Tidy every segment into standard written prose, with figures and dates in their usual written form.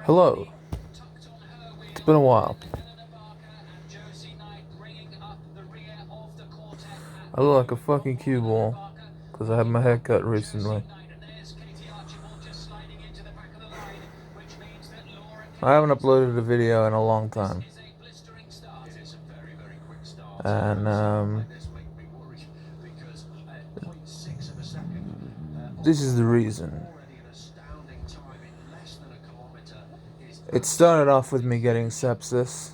Hello. It's been a while. I look like a fucking cue ball because I had my hair cut recently. I haven't uploaded a video in a long time. And this is the reason. It started off with me getting sepsis,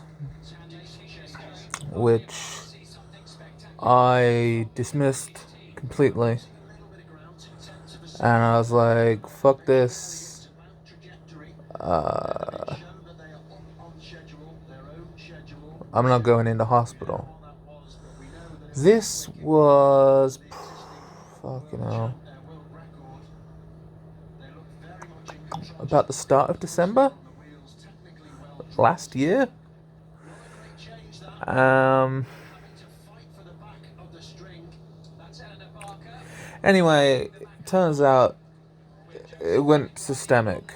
which I dismissed completely. And I was like, fuck this. I'm not going into hospital. This was fucking hell, about the start of December last year. Anyway, turns out it went systemic.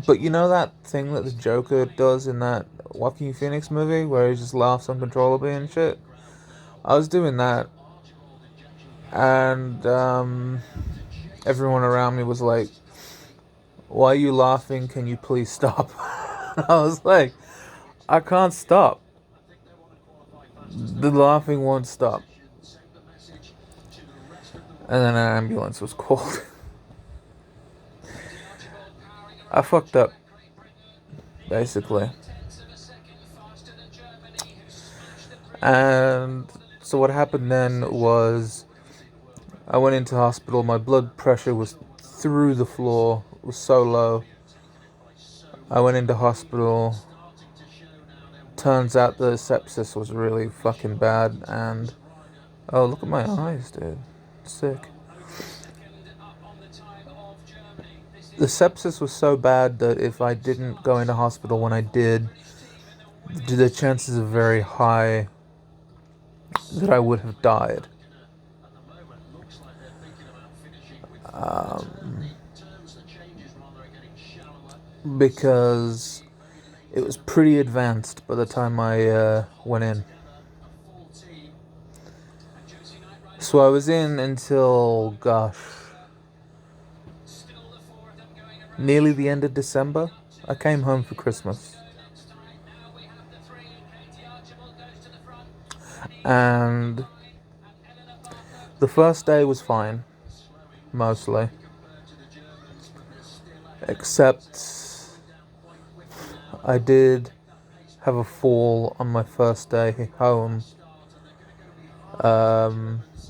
But you know that thing that the Joker does in that Joaquin Phoenix movie where he just laughs uncontrollably and shit? I was doing that, and everyone around me was like, "Why are you laughing? Can you please stop?" I was like, "I can't stop. The laughing won't stop." And then an ambulance was called. I fucked up, basically. And so what happened then was I went into hospital. My blood pressure was through the floor. It was so low. I went into hospital. Turns out the sepsis was really fucking bad. And oh, look at my eyes, dude. Sick. The sepsis was so bad that if I didn't go into hospital when I did, the chances are very high that I would have died. Because it was pretty advanced by the time I went in. So I was in until, gosh, nearly the end of December. I came home for Christmas. And the first day was fine, mostly. Except I did have a fall on my first day home.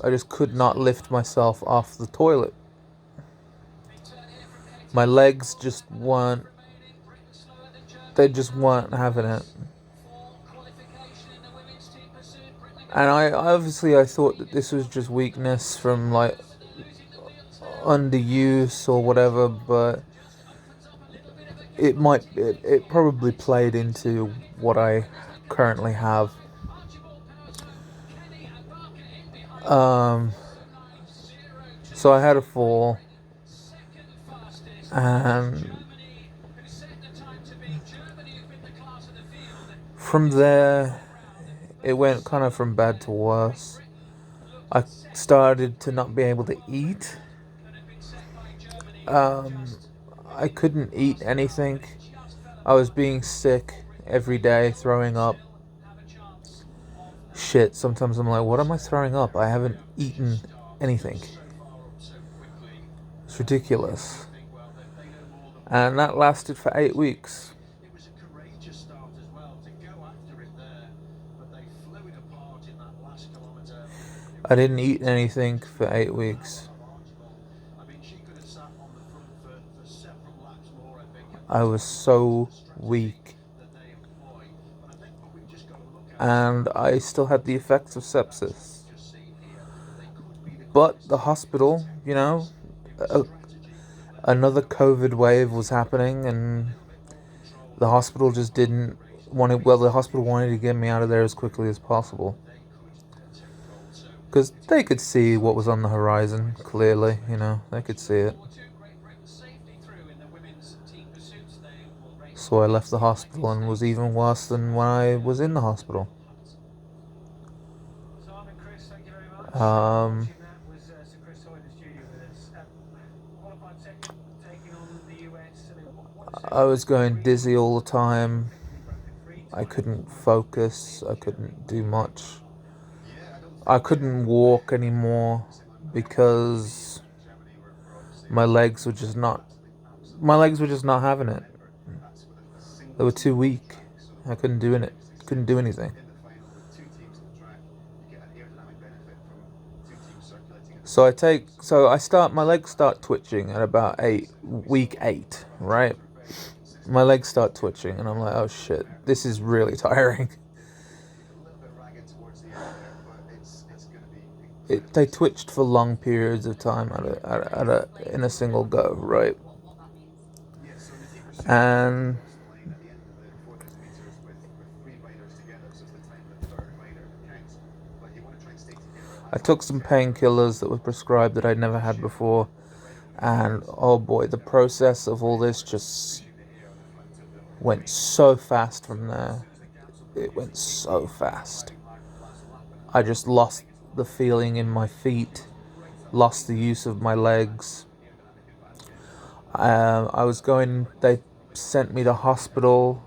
I just could not lift myself off the toilet. My legs just weren't, they just weren't having it. And I thought that this was just weakness from like underuse or whatever, but it probably played into what I currently have. So I had a fall, and from there it went kind of from bad to worse. I started to not be able to eat. I couldn't eat anything. I was being sick every day, throwing up. Shit, sometimes I'm like, what am I throwing up? I haven't eaten anything. It's ridiculous. And that lasted for 8 weeks. I didn't eat anything for 8 weeks. I was so weak. And I still had the effects of sepsis. But the hospital, you know, another COVID wave was happening, and the hospital just didn't want it. Well, the hospital wanted to get me out of there as quickly as possible. Because they could see what was on the horizon, clearly, you know, they could see it. So I left the hospital and was even worse than when I was in the hospital. I was going dizzy all the time. I couldn't focus. I couldn't do much. I couldn't walk anymore because my legs were just not having it. They were too weak. I couldn't do it. Couldn't do anything. My legs start twitching at about week 8, right? My legs start twitching and I'm like, oh shit, this is really tiring. They twitched for long periods of time in a single go, right? And I took some painkillers that were prescribed that I'd never had before, and oh boy, the process of all this just went so fast from there. It went so fast. I just lost the feeling in my feet, lost the use of my legs. They sent me to hospital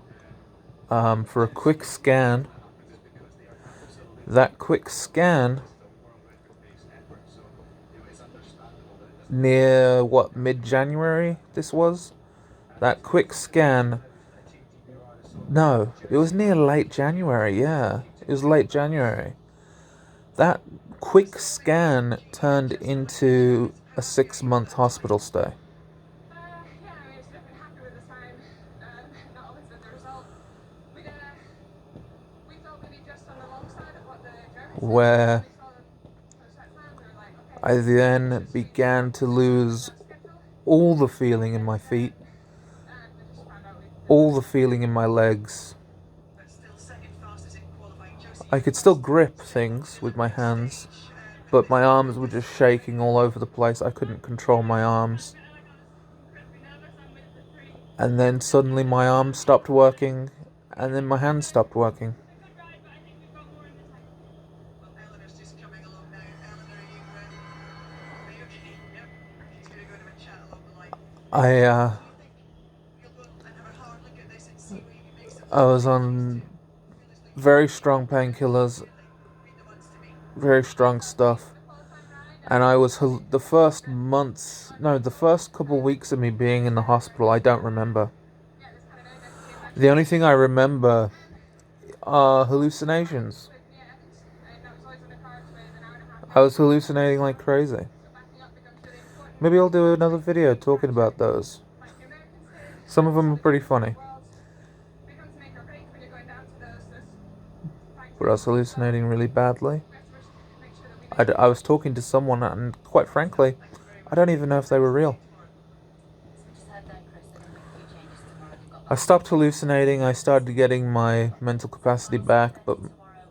for a quick scan. That quick scan, near mid-January this was? That quick scan, no, it was near late January, yeah. It was late January. That quick scan turned into a 6-month hospital stay. Where I then began to lose all the feeling in my feet, all the feeling in my legs. I could still grip things with my hands, but my arms were just shaking all over the place. I couldn't control my arms. And then suddenly my arms stopped working, and then my hands stopped working. I was on very strong painkillers, very strong stuff, and I was the first couple weeks of me being in the hospital, I don't remember. The only thing I remember are hallucinations. I was hallucinating like crazy. Maybe I'll do another video talking about those. Some of them are pretty funny. But I was hallucinating really badly. I was talking to someone, and quite frankly, I don't even know if they were real. I stopped hallucinating. I started getting my mental capacity back, but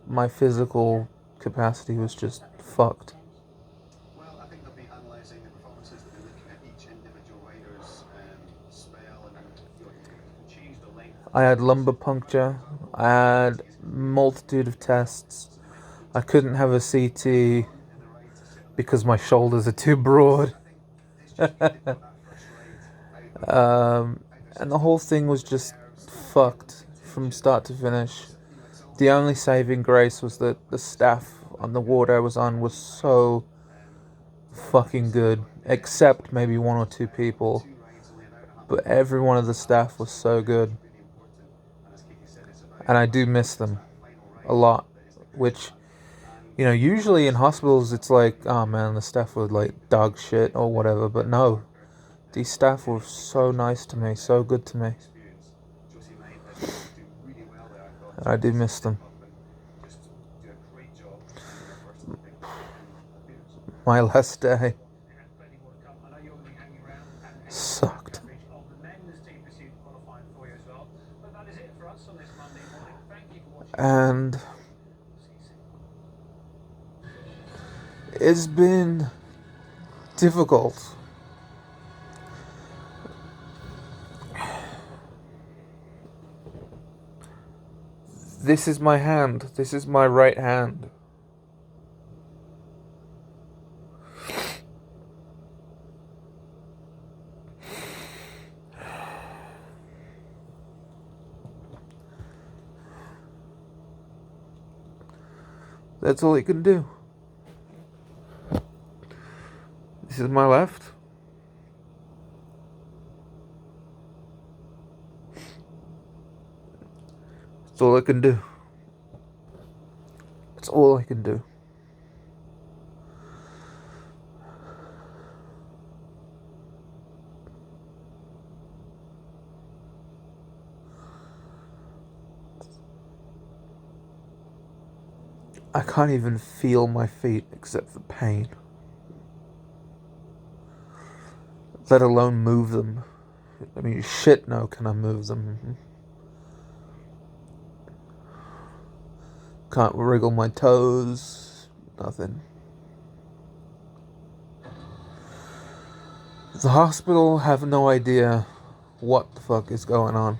my physical capacity was just fucked. I had lumbar puncture. I had a multitude of tests. I couldn't have a CT because my shoulders are too broad. And the whole thing was just fucked from start to finish. The only saving grace was that the staff on the ward I was on was so fucking good, except maybe 1 or 2 people. But every one of the staff was so good. And I do miss them a lot, which, usually in hospitals it's like, oh man, the staff were like dog shit or whatever, but no. These staff were so nice to me, so good to me. And I do miss them. My last day sucked. And it's been difficult. This is my hand. This is my right hand. That's all it can do. This is my left. That's all I can do. That's all I can do. I can't even feel my feet except for pain. Let alone move them. I mean, shit no can I move them. Can't wriggle my toes. Nothing. The hospital have no idea what the fuck is going on.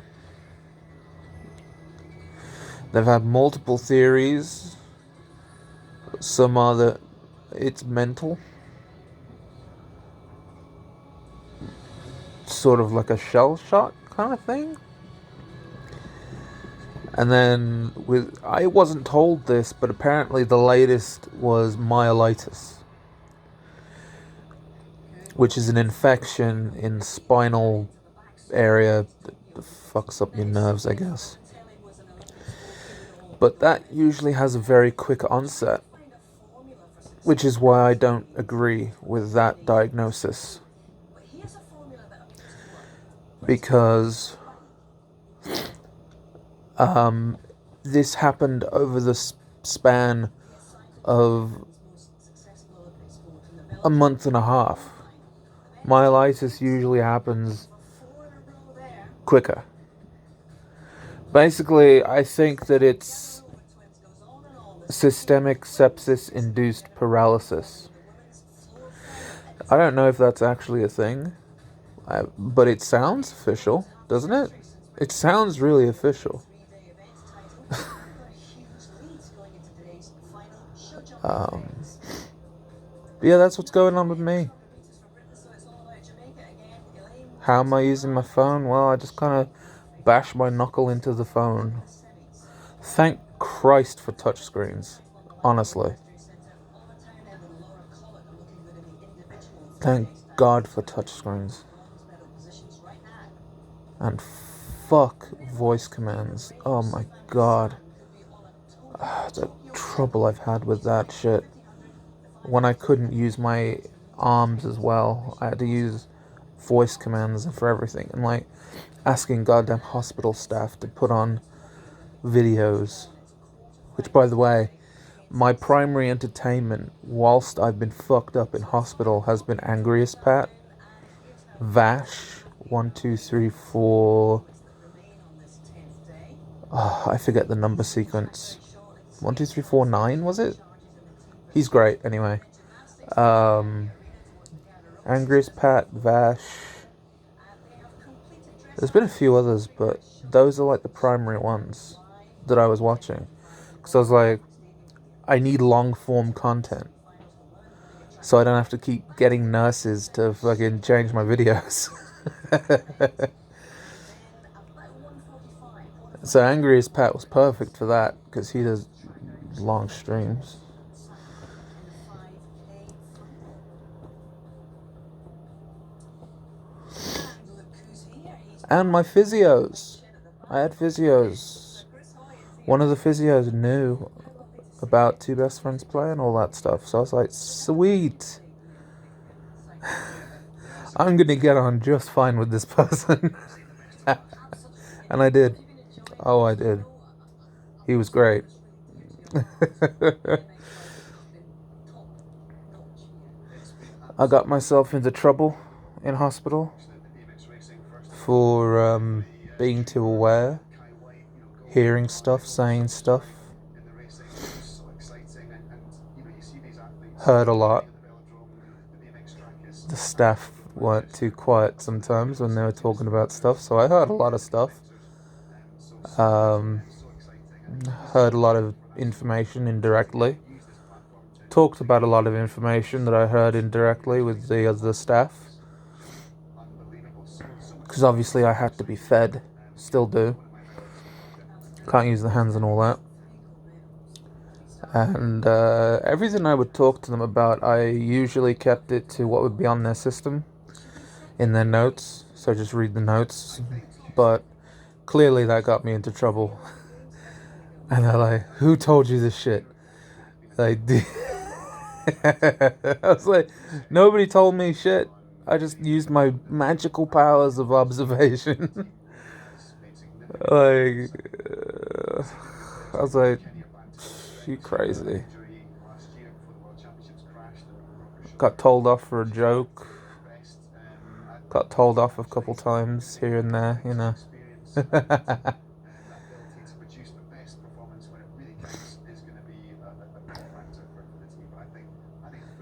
They've had multiple theories. Some are that it's mental. Sort of like a shell shock kind of thing. And then I wasn't told this, but apparently the latest was myelitis, which is an infection in the spinal area that fucks up your nerves, I guess. But that usually has a very quick onset, which is why I don't agree with that diagnosis. Because this happened over the span of a month and a half. Myelitis usually happens quicker. Basically, I think that it's systemic sepsis-induced paralysis. I don't know if that's actually a thing, but it sounds official, doesn't it? It sounds really official. Yeah, that's what's going on with me. How am I using my phone? Well, I just kind of bash my knuckle into the phone. Thank Christ for touchscreens, honestly. Thank God for touchscreens. And fuck voice commands. Oh my God. The trouble I've had with that shit. When I couldn't use my arms as well, I had to use voice commands for everything. And like asking goddamn hospital staff to put on videos. Which, by the way, my primary entertainment whilst I've been fucked up in hospital has been Angriest Pat, Vash, 1, 2, 3, 4. I forget the number sequence. 1, 2, 3, 4, 9, was it? He's great, anyway. Angriest Pat, Vash. There's been a few others, but those are like the primary ones that I was watching. Because I was like, I need long form content. So I don't have to keep getting nurses to fucking change my videos. So Angriest Pat was perfect for that, because he does long streams. And my physios. I had physios. One of the physios knew about Two Best Friends Play and all that stuff. So I was like, sweet. I'm going to get on just fine with this person. And I did. Oh, I did. He was great. I got myself into trouble in hospital for being too aware, hearing stuff, saying stuff. Heard a lot. The staff weren't too quiet sometimes when they were talking about stuff, so I heard a lot of stuff. heard a lot of information indirectly, talked about a lot of information that I heard indirectly with the other staff, because obviously I had to be fed, still do, can't use the hands and all that. And everything I would talk to them about, I usually kept it to what would be on their system, in their notes, so just read the notes. But clearly that got me into trouble. And they're like, who told you this shit? Like, I was like, nobody told me shit. I just used my magical powers of observation. Like, I was like, you crazy. Got told off for a joke. Got told off a couple times here and there, you know.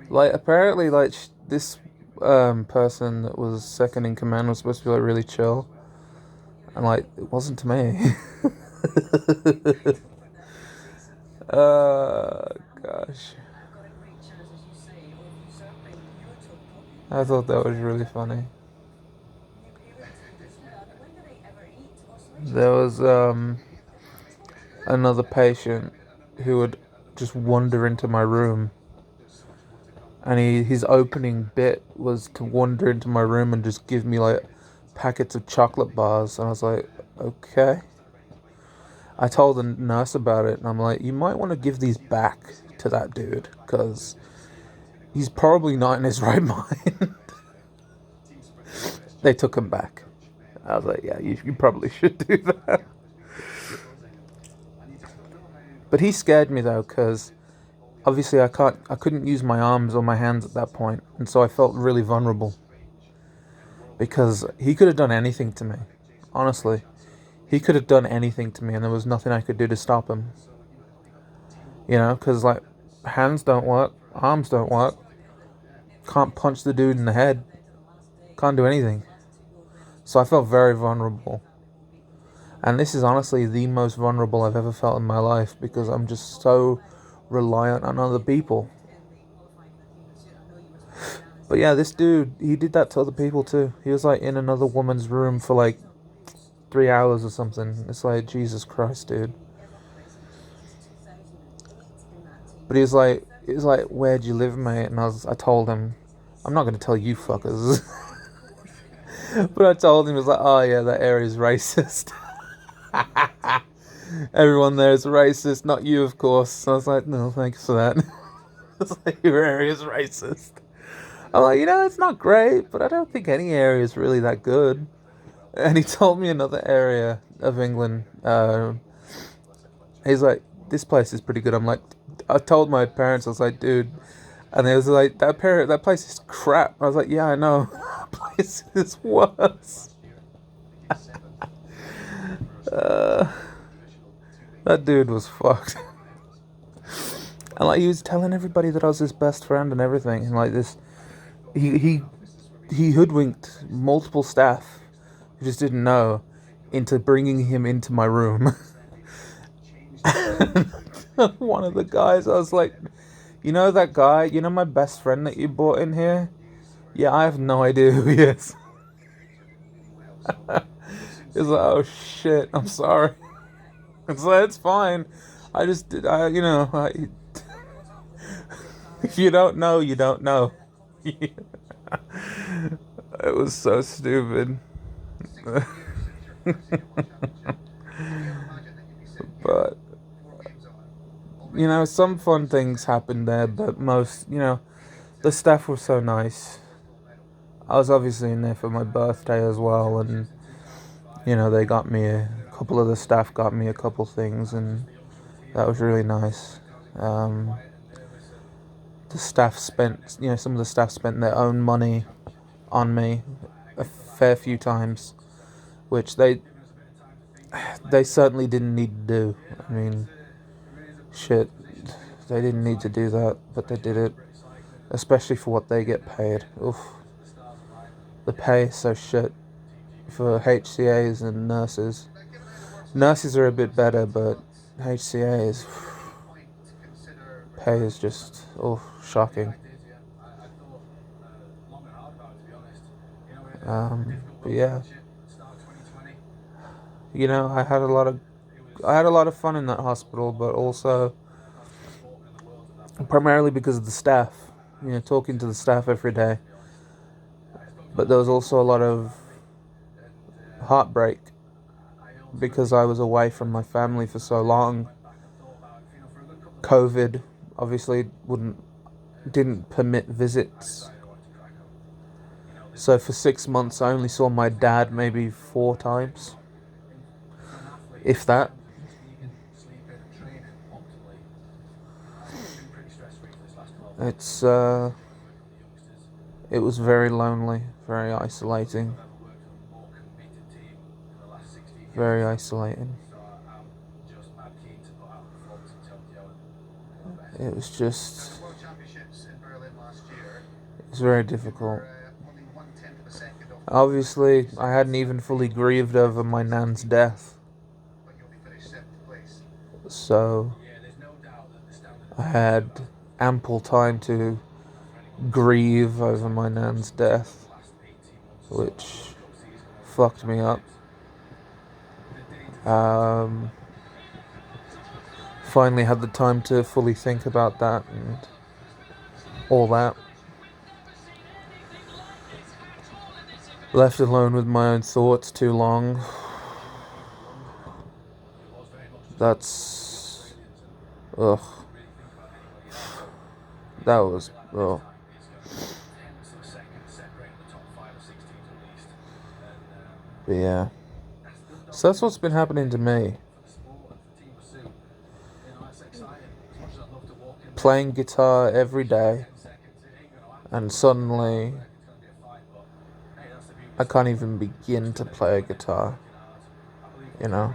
Like, apparently, like, this person that was second in command was supposed to be, like, really chill. And, like, it wasn't to me. Gosh. I thought that was really funny. There was another patient who would just wander into my room, and his opening bit was to wander into my room and just give me like packets of chocolate bars, and I was like, okay. I told the nurse about it, and I'm like, you might want to give these back to that dude, because he's probably not in his right mind. They took him back. I was like, yeah, you probably should do that. But he scared me though, because obviously I couldn't use my arms or my hands at that point, and so I felt really vulnerable. Because he could have done anything to me. Honestly. He could have done anything to me, and there was nothing I could do to stop him. You know, because like, hands don't work, arms don't work. Can't punch the dude in the head. Can't do anything. So I felt very vulnerable. And this is honestly the most vulnerable I've ever felt in my life, because I'm just so reliant on other people. But yeah, this dude, he did that to other people too. He was like in another woman's room for like 3 hours or something. It's like, Jesus Christ, dude. But he was like, where'd you live, mate? And I told him, I'm not going to tell you fuckers. But I told him, he was like, oh yeah, that area's racist. Everyone there is racist, not you, of course. So I was like, no, thanks for that. It's like, your area's racist. I'm like, it's not great, but I don't think any area is really that good. And he told me another area of England. He's like, this place is pretty good. I'm like, I told my parents, I was like, dude, and they was like, that place is crap. I was like, yeah, I know. That place is worse. That dude was fucked. And like, he was telling everybody that I was his best friend and everything, and like this, he hoodwinked multiple staff who just didn't know into bringing him into my room. One of the guys, I was like, that guy, my best friend that you brought in here? Yeah, I have no idea who he is. He's like, oh shit, I'm sorry. It's like, it's fine. I just did, if you don't know, you don't know. It was so stupid. But, some fun things happened there, but most, the staff were so nice. I was obviously in there for my birthday as well, and, they got me a couple of the staff got me a couple things, and that was really nice. The staff spent, some of the staff spent their own money on me a fair few times, which they certainly didn't need to do. I mean, shit, they didn't need to do that, but they did it, especially for what they get paid. Oof. The pay is so shit for HCAs and nurses. Nurses are a bit better, but HCA is pay is just shocking. But yeah, I had a lot of fun in that hospital, but also primarily because of the staff. Talking to the staff every day. But there was also a lot of heartbreak because I was away from my family for so long. COVID obviously didn't permit visits. So for 6 months I only saw my dad maybe 4 times. If that. It was very lonely, very isolating. Very isolating. It was very difficult. Obviously, I hadn't even fully grieved over my nan's death. So, I had ample time to grieve over my nan's death, which fucked me up. Finally had the time to fully think about that and all that. Left alone with my own thoughts too long. That's... ugh. That was... ugh. But yeah. So that's what's been happening to me. Playing guitar every day, and suddenly I can't even begin to play a guitar. Can't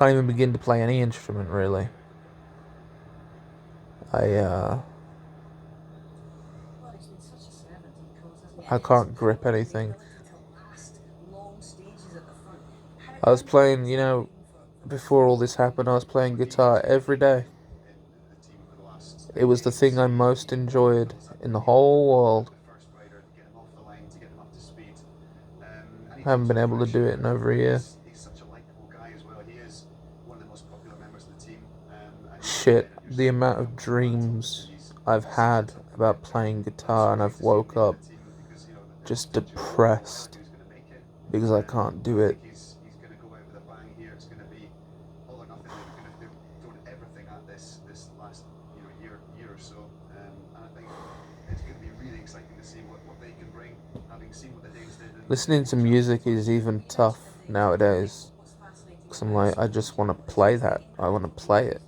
even begin to play any instrument, really. I can't grip anything. I was playing, before all this happened, I was playing guitar every day. It was the thing I most enjoyed in the whole world. I haven't been able to do it in over a year. Shit, the amount of dreams I've had about playing guitar, and I've woke up just depressed because I can't do it. Listening to music is even tough nowadays, because I'm like, I just want to play that. I want to play it.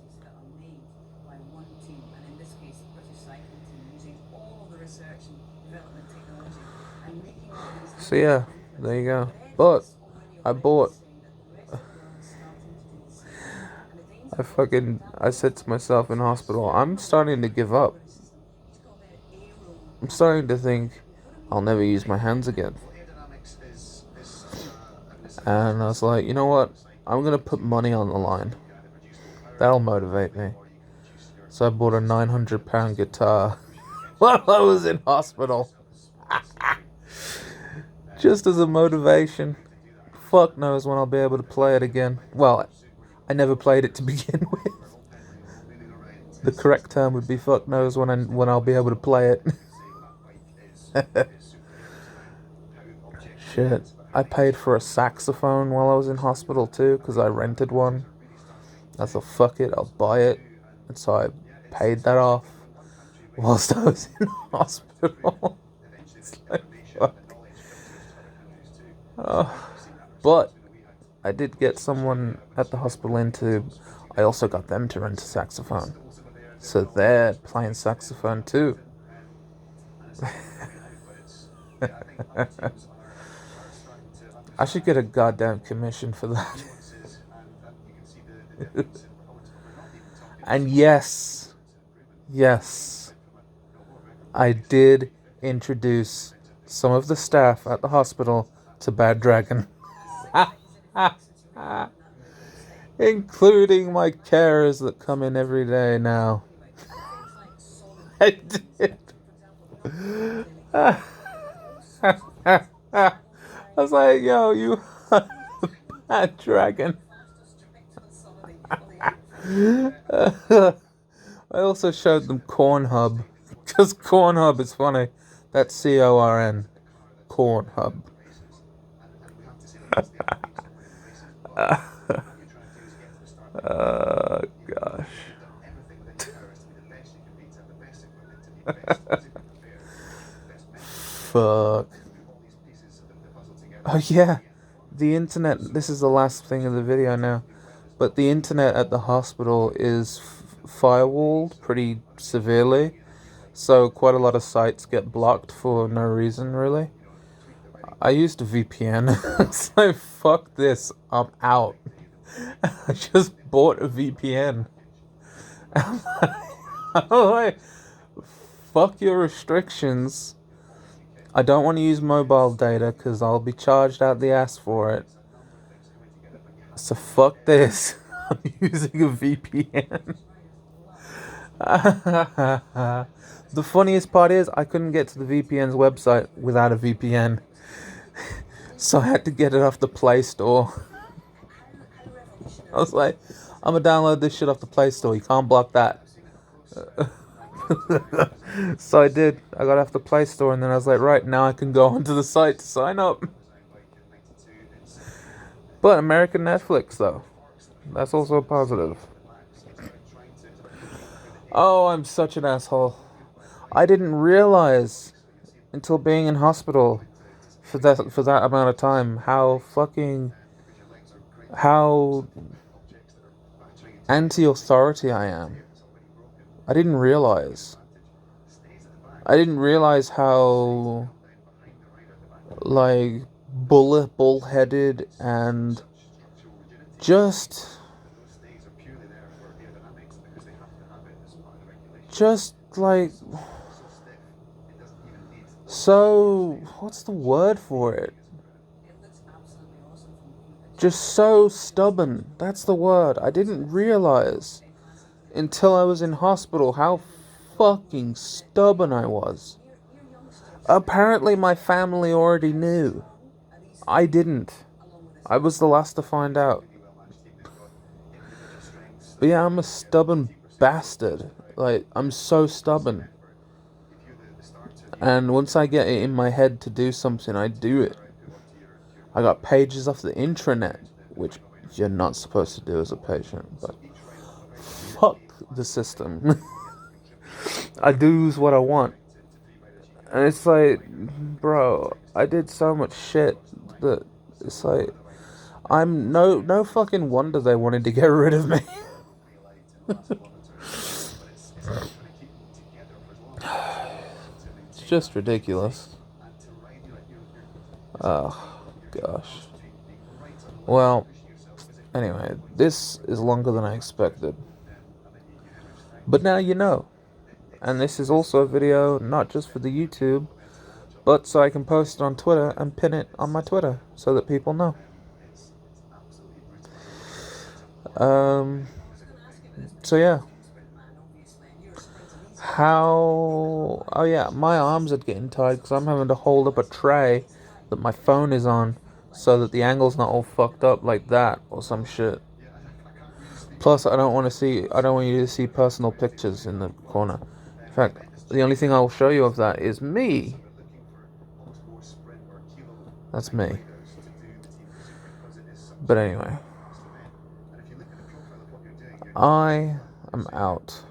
So yeah, there you go. But I said to myself in hospital, I'm starting to give up. I'm starting to think I'll never use my hands again. And I was like, you know what? I'm going to put money on the line. That'll motivate me. So I bought a £900 guitar while I was in hospital. Just as a motivation. Fuck knows when I'll be able to play it again. Well, I never played it to begin with. The correct term would be fuck knows when I'll be able to play it. Shit. I paid for a saxophone while I was in hospital too, because I rented one. I thought, fuck it, I'll buy it. And so I paid that off whilst I was in hospital. It's like, fuck. But I did get someone at the hospital I also got them to rent a saxophone. So they're playing saxophone too. I should get a goddamn commission for that. And yes, I did introduce some of the staff at the hospital to Bad Dragon. including my carers that come in every day now. I did. I was like, yo, you bad dragon. I also showed them Cornhub, because Cornhub is funny. That's CORN, Cornhub. Gosh. Fuck. Oh yeah, the internet. This is the last thing of the video now, but the internet at the hospital is firewalled pretty severely, so quite a lot of sites get blocked for no reason really. I used a VPN. It's like, fuck this, I'm out. I just bought a VPN. I'm like, fuck your restrictions. I don't want to use mobile data because I'll be charged out the ass for it. So fuck this. I'm using a VPN. The funniest part is I couldn't get to the VPN's website without a VPN. So I had to get it off the Play Store. I was like, I'm gonna download this shit off the Play Store. You can't block that. So I did. I got off the Play Store and then I was like, right, now I can go onto the site to sign up. But American Netflix, though. That's also a positive. Oh, I'm such an asshole. I didn't realize until being in hospital for that amount of time how anti-authority I am. I didn't realize. I didn't realize how like bullheaded and just like so, what's the word for it? Just so stubborn. That's the word. I didn't realize until I was in hospital how fucking stubborn I was. Apparently my family already knew. I didn't. I was the last to find out. But yeah, I'm a stubborn bastard. Like, I'm so stubborn. And once I get it in my head to do something, I do it. I got pages off the intranet, which you're not supposed to do as a patient, but fuck the system. I do what I want. And it's like, bro, I did so much shit that it's like, I'm no fucking wonder they wanted to get rid of me. It's just ridiculous. Oh, gosh. Well, anyway, this is longer than I expected. But now you know. And this is also a video not just for the YouTube, but so I can post it on Twitter and pin it on my Twitter so that people know. So yeah. Oh yeah, my arms are getting tired because I'm having to hold up a tray that my phone is on so that the angle's not all fucked up like that or some shit. Plus, I don't want you to see personal pictures in the corner. In fact, the only thing I will show you of that is me. That's me. But anyway, I am out.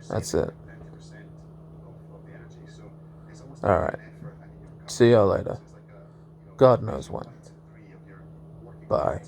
That's it. Alright. See y'all later. God knows when. Bye.